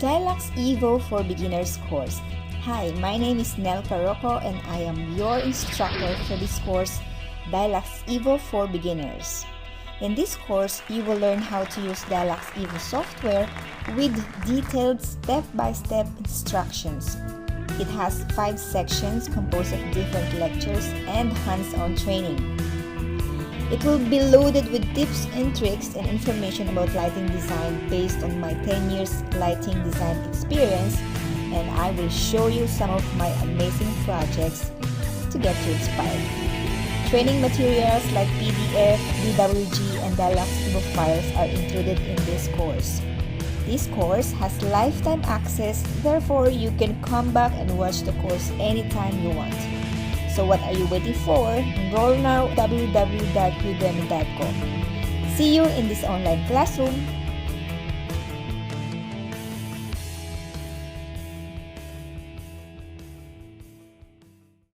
DIALux Evo for Beginners course. Hi, my name is Nel Carocco and I am your instructor for this course, DIALux Evo for Beginners. In this course, you will learn how to use DIALux Evo software with detailed step-by-step instructions. It has 5 sections composed of different lectures and hands-on training. It will be loaded with tips and tricks and information about lighting design based on my 10 years lighting design experience, and I will show you some of my amazing projects to get you inspired. Training materials like PDF, DWG, and DIALux Evo files are included in this course. This course has lifetime access, therefore you can come back and watch the course anytime you want. So what are you waiting for? Enroll now at www.udemy.com. See you in this online classroom.